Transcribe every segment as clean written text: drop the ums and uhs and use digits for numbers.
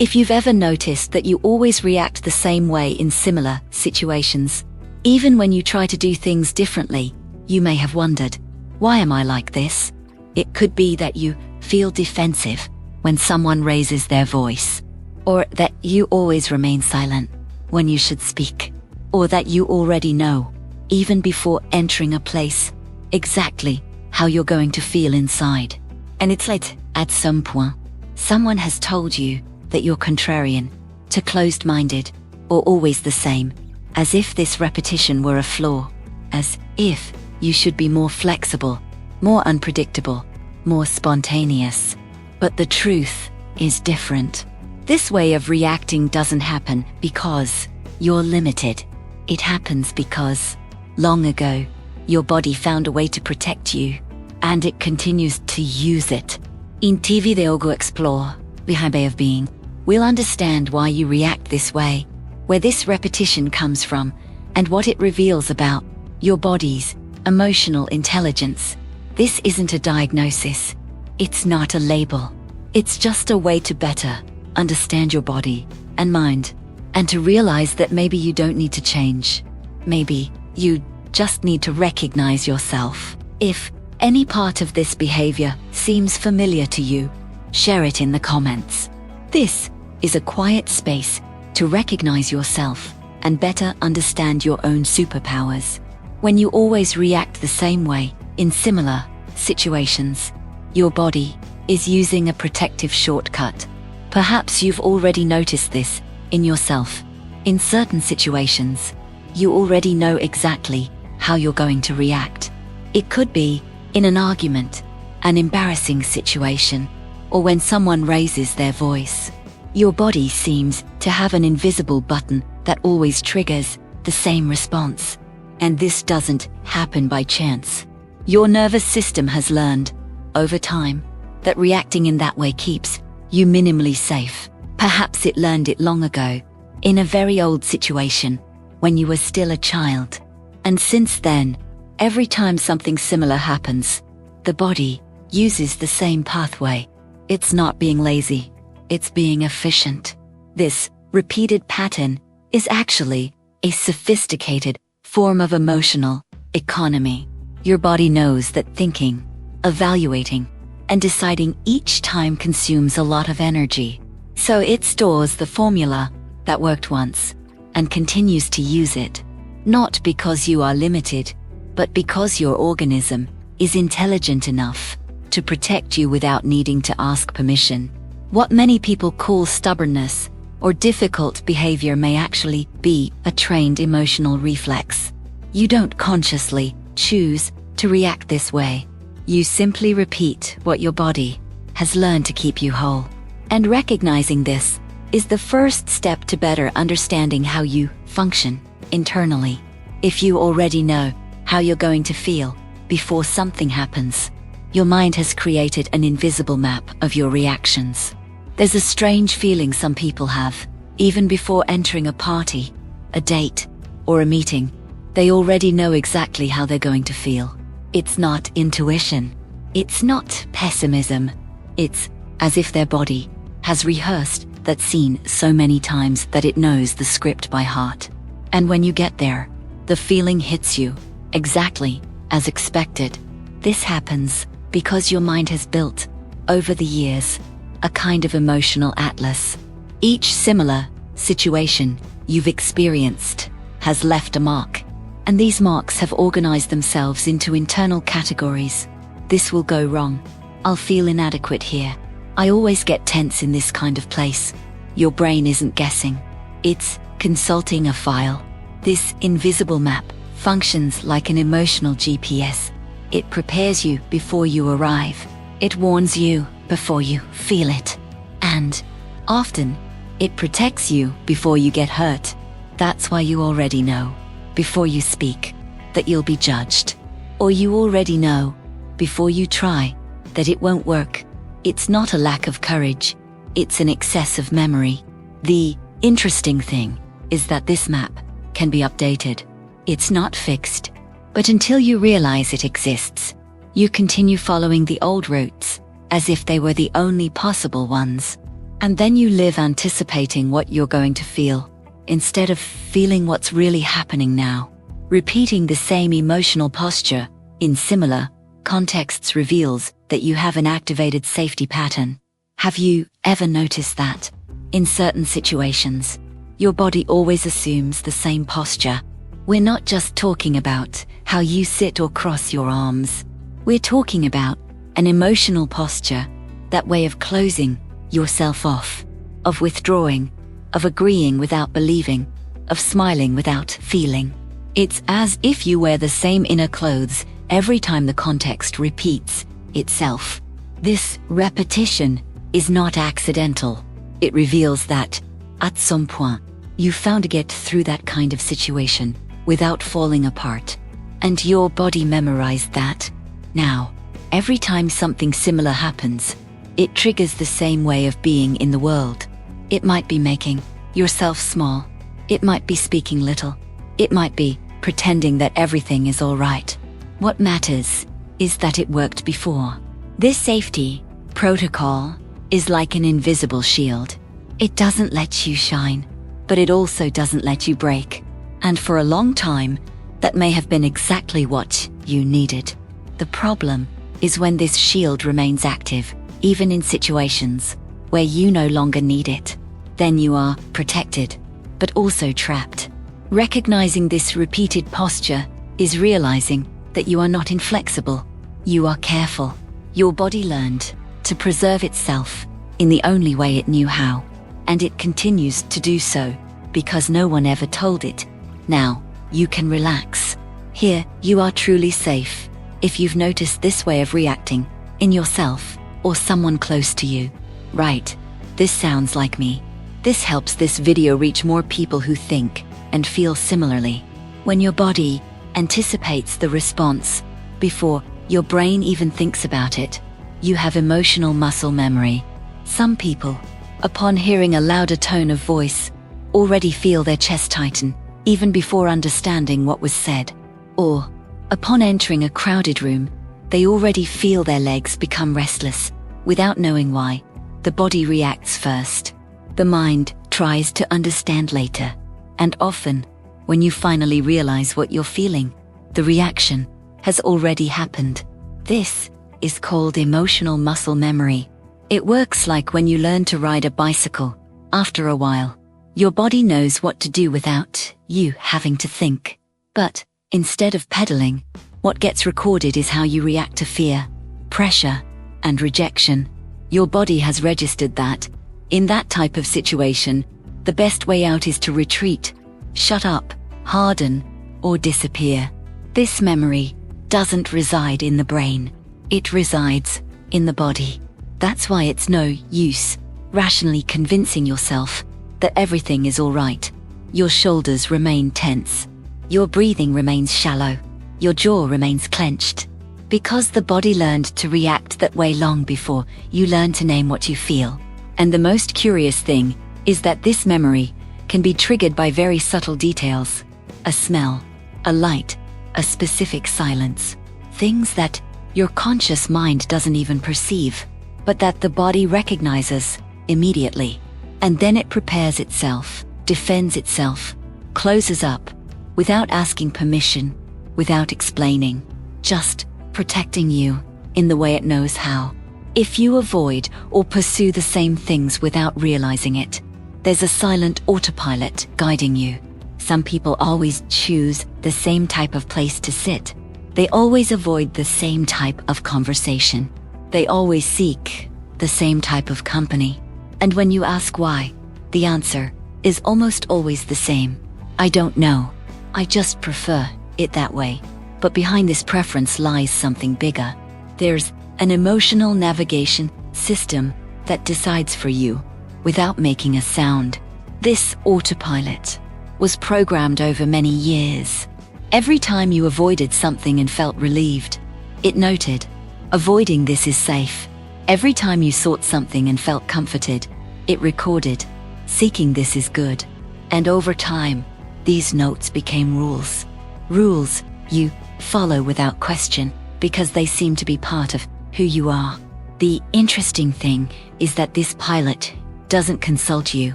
If you've ever noticed that you always react the same way in similar situations, even when you try to do things differently, you may have wondered, why am I like this? It could be that you feel defensive when someone raises their voice, or that you always remain silent when you should speak, or that you already know, even before entering a place, exactly how you're going to feel inside. And it's like, at some point, someone has told you that you're contrarian, to closed-minded, or always the same, as if this repetition were a flaw, as if you should be more flexible, more unpredictable, more spontaneous. But the truth is different. This way of reacting doesn't happen because you're limited. It happens because, long ago, your body found a way to protect you, and it continues to use it. In TV they all go explore, behind way of being. We'll understand why you react this way, where this repetition comes from, and what it reveals about your body's emotional intelligence. This isn't a diagnosis. It's not a label. It's just a way to better understand your body and mind, and to realize that maybe you don't need to change. Maybe you just need to recognize yourself. If any part of this behavior seems familiar to you, share it in the comments. This is a quiet space to recognize yourself and better understand your own superpowers. When you always react the same way in similar situations, your body is using a protective shortcut. Perhaps you've already noticed this in yourself. In certain situations, you already know exactly how you're going to react. It could be in an argument, an embarrassing situation, or when someone raises their voice. Your body seems to have an invisible button that always triggers the same response. And this doesn't happen by chance. Your nervous system has learned, over time, that reacting in that way keeps you minimally safe. Perhaps it learned it long ago, in a very old situation, when you were still a child. And since then, every time something similar happens, the body uses the same pathway. It's not being lazy, it's being efficient. This repeated pattern is actually a sophisticated form of emotional economy. Your body knows that thinking, evaluating, and deciding each time consumes a lot of energy. So it stores the formula that worked once and continues to use it, not because you are limited, but because your organism is intelligent enough to protect you without needing to ask permission. What many people call stubbornness or difficult behavior may actually be a trained emotional reflex. You don't consciously choose to react this way. You simply repeat what your body has learned to keep you whole. And recognizing this is the first step to better understanding how you function internally. If you already know how you're going to feel before something happens, your mind has created an invisible map of your reactions. There's a strange feeling some people have, even before entering a party, a date, or a meeting. They already know exactly how they're going to feel. It's not intuition. It's not pessimism. It's as if their body has rehearsed that scene so many times that it knows the script by heart. And when you get there, the feeling hits you exactly as expected. This happens because your mind has built, over the years, a kind of emotional atlas. Each similar situation you've experienced has left a mark, and these marks have organized themselves into internal categories. This will go wrong. I'll feel inadequate here. I always get tense in this kind of place. Your brain isn't guessing. It's consulting a file. This invisible map functions like an emotional GPS. It prepares you before you arrive. It warns you before you feel it. And often, it protects you before you get hurt. That's why you already know, before you speak, that you'll be judged. Or you already know, before you try, that it won't work. It's not a lack of courage. It's an excess of memory. The interesting thing is that this map can be updated. It's not fixed. But until you realize it exists, you continue following the old routes, as if they were the only possible ones. And then you live anticipating what you're going to feel, instead of feeling what's really happening now. Repeating the same emotional posture in similar contexts reveals that you have an activated safety pattern. Have you ever noticed that? In certain situations, your body always assumes the same posture. We're not just talking about how you sit or cross your arms. We're talking about an emotional posture, that way of closing yourself off, of withdrawing, of agreeing without believing, of smiling without feeling. It's as if you wear the same inner clothes every time the context repeats itself. This repetition is not accidental. It reveals that, at some point, you found to get through that kind of situation without falling apart. And your body memorized that. Now, every time something similar happens, it triggers the same way of being in the world. It might be making yourself small. It might be speaking little. It might be pretending that everything is all right. What matters is that it worked before. This safety protocol is like an invisible shield. It doesn't let you shine, but it also doesn't let you break. And for a long time, that may have been exactly what you needed. The problem is when this shield remains active, even in situations where you no longer need it. Then you are protected, but also trapped. Recognizing this repeated posture is realizing that you are not inflexible. You are careful. Your body learned to preserve itself in the only way it knew how, and it continues to do so because no one ever told it. Now, you can relax. Here, you are truly safe. If you've noticed this way of reacting in yourself or someone close to you, right, this sounds like me. This helps this video reach more people who think and feel similarly. When your body anticipates the response before your brain even thinks about it, you have emotional muscle memory. Some people, upon hearing a louder tone of voice, already feel their chest tighten, even before understanding what was said. Or, upon entering a crowded room, they already feel their legs become restless, without knowing why. The body reacts first. The mind tries to understand later. And often, when you finally realize what you're feeling, the reaction has already happened. This is called emotional muscle memory. It works like when you learn to ride a bicycle. After a while, your body knows what to do without you having to think. But instead of pedaling, what gets recorded is how you react to fear, pressure, and rejection. Your body has registered that, in that type of situation, the best way out is to retreat, shut up, harden, or disappear. This memory doesn't reside in the brain. It resides in the body. That's why it's no use rationally convincing yourself that everything is all right. Your shoulders remain tense. Your breathing remains shallow. Your jaw remains clenched. Because the body learned to react that way long before you learn to name what you feel. And the most curious thing is that this memory can be triggered by very subtle details. A smell, a light, a specific silence. Things that your conscious mind doesn't even perceive, but that the body recognizes immediately. And then it prepares itself, defends itself, closes up, without asking permission, without explaining, just protecting you in the way it knows how. If you avoid or pursue the same things without realizing it, there's a silent autopilot guiding you. Some people always choose the same type of place to sit. They always avoid the same type of conversation. They always seek the same type of company. And when you ask why, the answer is almost always the same. I don't know. I just prefer it that way. But behind this preference lies something bigger. There's an emotional navigation system that decides for you without making a sound. This autopilot was programmed over many years. Every time you avoided something and felt relieved, it noted, avoiding this is safe. Every time you sought something and felt comforted, it recorded, seeking this is good. And over time, these notes became rules. Rules you follow without question because they seem to be part of who you are. The interesting thing is that this pilot doesn't consult you.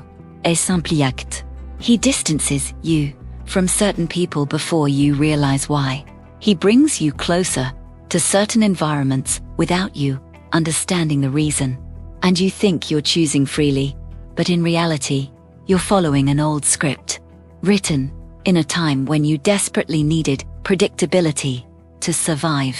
Et simply acte. He distances you from certain people before you realize why. He brings you closer to certain environments without you understanding the reason. And you think you're choosing freely, but in reality, you're following an old script, written in a time when you desperately needed predictability to survive.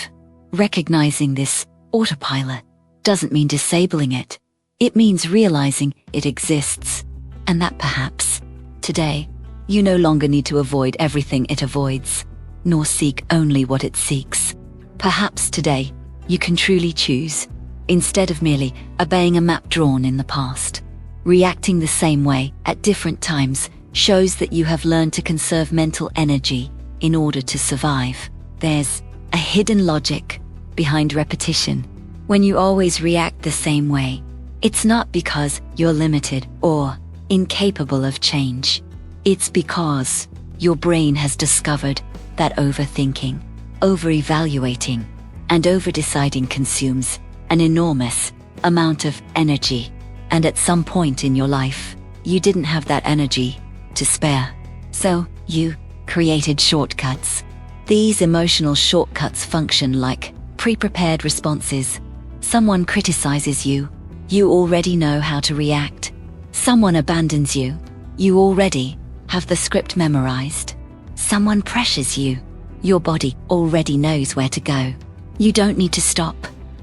Recognizing this autopilot doesn't mean disabling it. It means realizing it exists, and that perhaps, today, you no longer need to avoid everything it avoids, nor seek only what it seeks. Perhaps today, you can truly choose, instead of merely obeying a map drawn in the past. Reacting the same way at different times shows that you have learned to conserve mental energy in order to survive. There's a hidden logic behind repetition. When you always react the same way, it's not because you're limited or incapable of change. It's because your brain has discovered that overthinking, over-evaluating, and over-deciding consumes an enormous amount of energy. And at some point in your life, you didn't have that energy to spare. So you created shortcuts. These emotional shortcuts function like pre-prepared responses. Someone criticizes you, you already know how to react. Someone abandons you, you already have the script memorized. Someone pressures you, your body already knows where to go. You don't need to stop,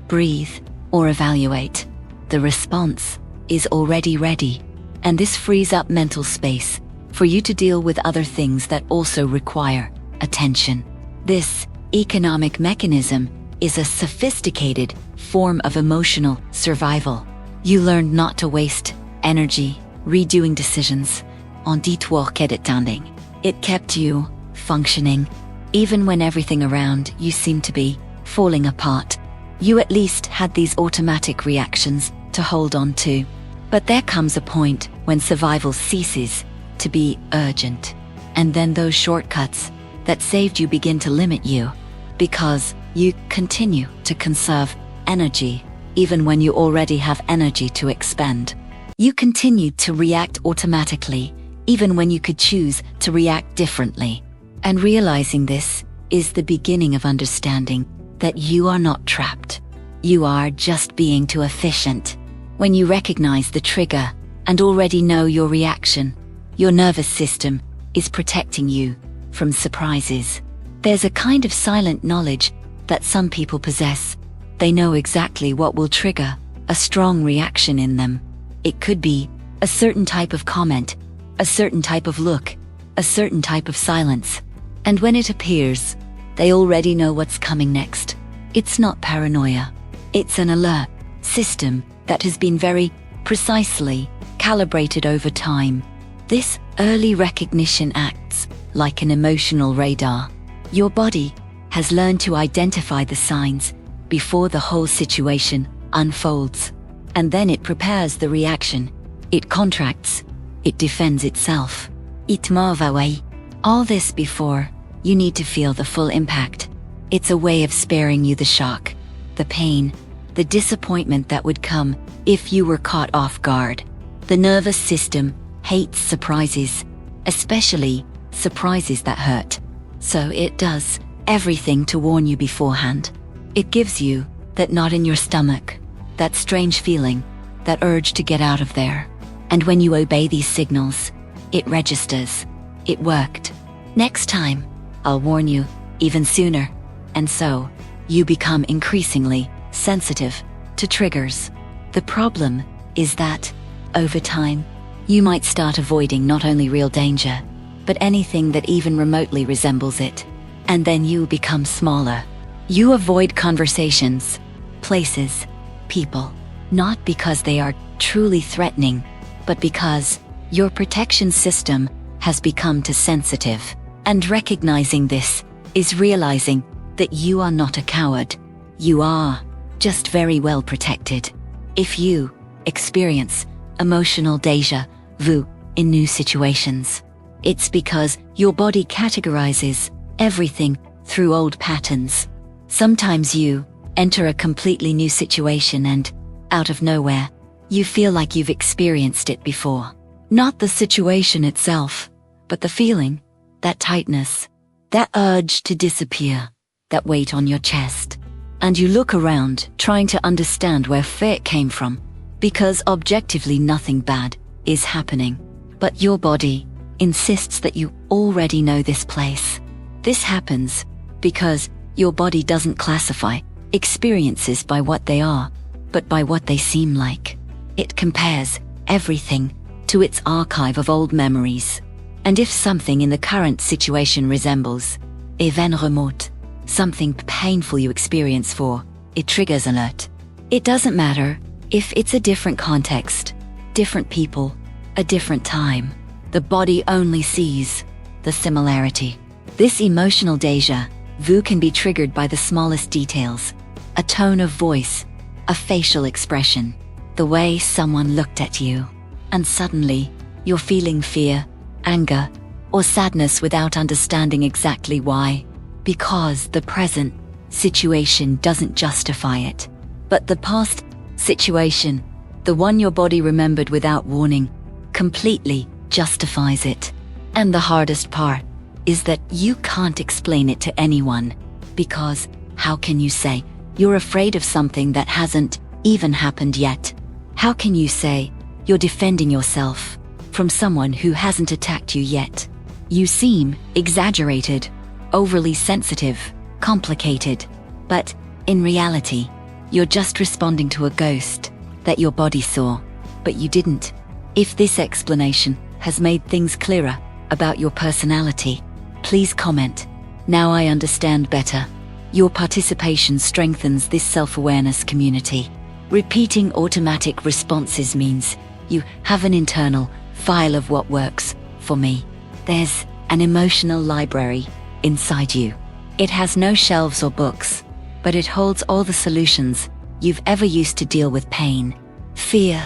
breathe, or evaluate. The response is already ready, and this frees up mental space for you to deal with other things that also require attention. This economic mechanism is a sophisticated form of emotional survival. You learned not to waste energy redoing decisions on detour editing. It kept you functioning, even when everything around you seemed to be falling apart. You at least had these automatic reactions to hold on to. But there comes a point when survival ceases to be urgent, and then those shortcuts that saved you begin to limit you, because you continue to conserve energy even when you already have energy to expend. You continue to react automatically even when you could choose to react differently. And realizing this is the beginning of understanding that you are not trapped. You are just being too efficient. When you recognize the trigger and already know your reaction, your nervous system is protecting you from surprises. There's a kind of silent knowledge that some people possess. They know exactly what will trigger a strong reaction in them. It could be a certain type of comment, a certain type of look, a certain type of silence. And when it appears, they already know what's coming next. It's not paranoia. It's an alert system that has been very precisely calibrated over time. This early recognition acts like an emotional radar. Your body has learned to identify the signs before the whole situation unfolds. And then it prepares the reaction. It contracts. It defends itself. It moves away. All this before you need to feel the full impact. It's a way of sparing you the shock, the pain, the disappointment that would come if you were caught off guard. The nervous system hates surprises, especially surprises that hurt. So it does everything to warn you beforehand. It gives you that knot in your stomach, that strange feeling, that urge to get out of there. And when you obey these signals, it registers. It worked. Next time, I'll warn you even sooner. And so, you become increasingly sensitive to triggers. The problem is that, over time, you might start avoiding not only real danger, but anything that even remotely resembles it. And then you become smaller. You avoid conversations, places, people, not because they are truly threatening, but because your protection system has become too sensitive. And recognizing this is realizing that you are not a coward. You are just very well protected. If you experience emotional déjà vu in new situations, it's because your body categorizes everything through old patterns. Sometimes you enter a completely new situation and, out of nowhere, You feel like you've experienced it before. Not the situation itself, but the feeling, that tightness, that urge to disappear, that weight on your chest. And you look around, trying to understand where fear came from, because objectively nothing bad is happening. But your body insists that you already know this place. This happens because your body doesn't classify experiences by what they are, but by what they seem like. It compares everything to its archive of old memories. And if something in the current situation resembles event remote, something painful you experience for, it triggers alert. It doesn't matter if it's a different context, different people, a different time. The body only sees the similarity. This emotional déjà vu can be triggered by the smallest details, a tone of voice, a facial expression, the way someone looked at you. And suddenly, you're feeling fear, anger, or sadness without understanding exactly why. Because the present situation doesn't justify it. But the past situation, the one your body remembered without warning, completely justifies it. And the hardest part is that you can't explain it to anyone. Because how can you say you're afraid of something that hasn't even happened yet? How can you say you're defending yourself from someone who hasn't attacked you yet? You seem exaggerated, overly sensitive, complicated. But in reality, you're just responding to a ghost that your body saw, but you didn't. If this explanation has made things clearer about your personality, please comment. Now I understand better. Your participation strengthens this self-awareness community. Repeating automatic responses means you have an internal file of what works for me. There's an emotional library inside you. It has no shelves or books, but it holds all the solutions you've ever used to deal with pain, fear,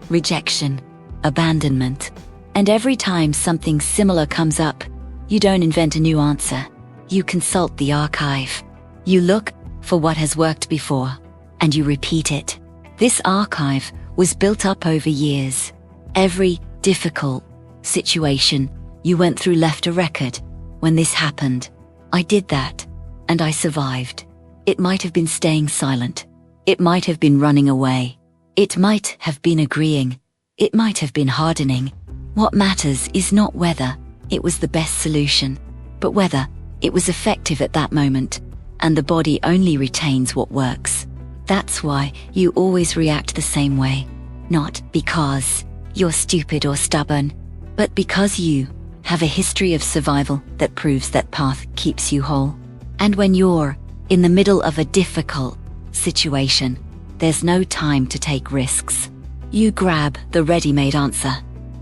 rejection, abandonment. And every time something similar comes up, you don't invent a new answer. You consult the archive. You look for what has worked before, and you repeat it. This archive was built up over years. Every difficult situation you went through left a record. When this happened, I did that, and I survived. It might have been staying silent. It might have been running away. It might have been agreeing. It might have been hardening. What matters is not whether it was the best solution, but whether it was effective at that moment, and the body only retains what works. That's why you always react the same way. Not because you're stupid or stubborn, but because you have a history of survival that proves that path keeps you whole. And when you're in the middle of a difficult situation, there's no time to take risks. You grab the ready-made answer,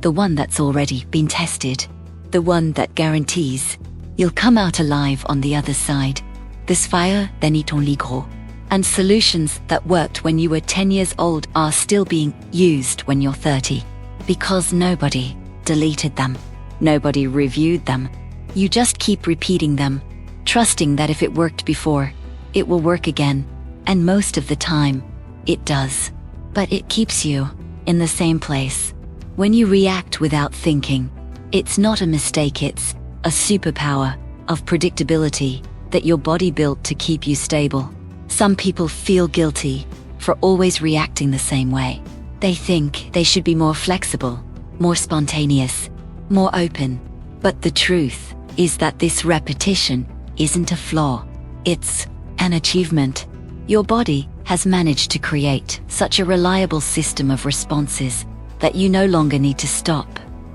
the one that's already been tested, the one that guarantees you'll come out alive on the other side. This fire then eat only gros. And solutions that worked when you were 10 years old are still being used when you're 30. Because nobody deleted them. Nobody reviewed them. You just keep repeating them, trusting that if it worked before, it will work again. And most of the time, it does. But it keeps you in the same place. When you react without thinking, it's not a mistake, it's a superpower of predictability that your body built to keep you stable. Some people feel guilty for always reacting the same way. They think they should be more flexible, more spontaneous, more open. But the truth is that this repetition isn't a flaw. It's an achievement. Your body has managed to create such a reliable system of responses that you no longer need to stop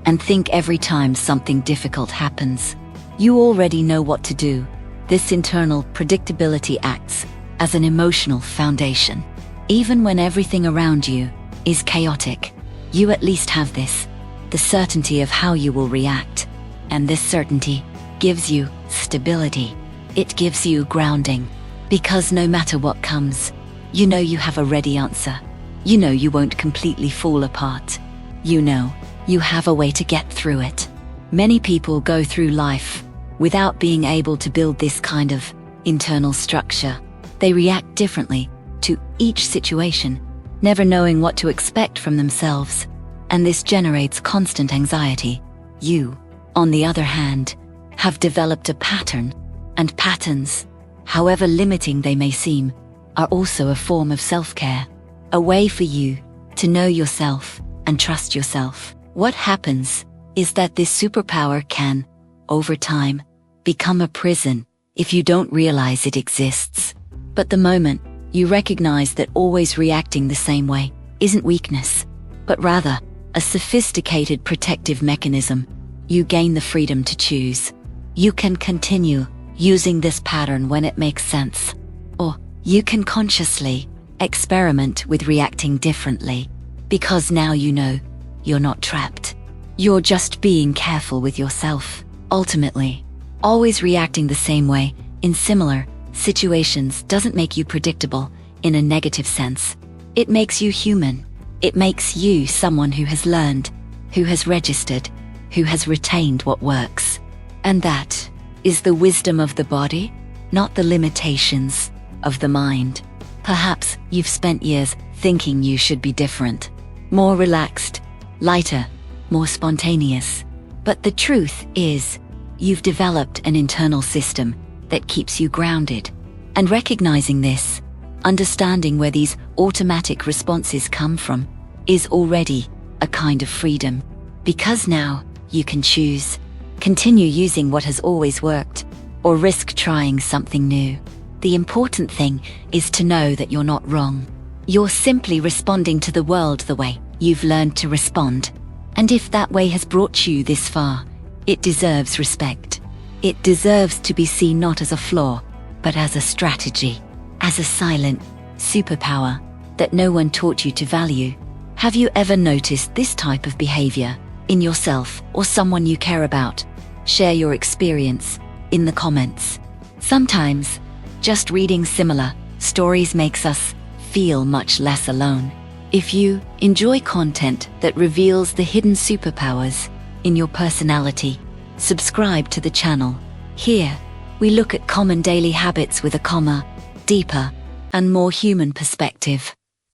and think every time something difficult happens. You already know what to do. This internal predictability acts as an emotional foundation. Even when everything around you is chaotic, you at least have this, the certainty of how you will react. And this certainty gives you stability. It gives you grounding. Because no matter what comes, you know you have a ready answer. You know you won't completely fall apart. You know you have a way to get through it. Many people go through life without being able to build this kind of internal structure. They react differently to each situation, never knowing what to expect from themselves, and this generates constant anxiety. You, on the other hand, have developed a pattern, and patterns, however limiting they may seem, are also a form of self-care, a way for you to know yourself and trust yourself. What happens is that this superpower can, over time, become a prison if you don't realize it exists. But the moment you recognize that always reacting the same way isn't weakness, but rather a sophisticated protective mechanism, you gain the freedom to choose. You can continue using this pattern when it makes sense, or you can consciously experiment with reacting differently, because now you know you're not trapped. You're just being careful with yourself. Ultimately, always reacting the same way in similar situations doesn't make you predictable in a negative sense. It makes you human. It makes you someone who has learned, who has registered, who has retained what works. And that is the wisdom of the body, not the limitations of the mind. Perhaps you've spent years thinking you should be different, more relaxed, lighter, more spontaneous. But the truth is, you've developed an internal system that keeps you grounded. And recognizing this, understanding where these automatic responses come from, is already a kind of freedom. Because now you can choose, continue using what has always worked, or risk trying something new. The important thing is to know that you're not wrong. You're simply responding to the world the way you've learned to respond. And if that way has brought you this far, it deserves respect. It deserves to be seen not as a flaw, but as a strategy, as a silent superpower that no one taught you to value. Have you ever noticed this type of behavior in yourself or someone you care about? Share your experience in the comments. Sometimes, just reading similar stories makes us feel much less alone. If you enjoy content that reveals the hidden superpowers in your personality, subscribe to the channel. Here, we look at common daily habits with a deeper and more human perspective.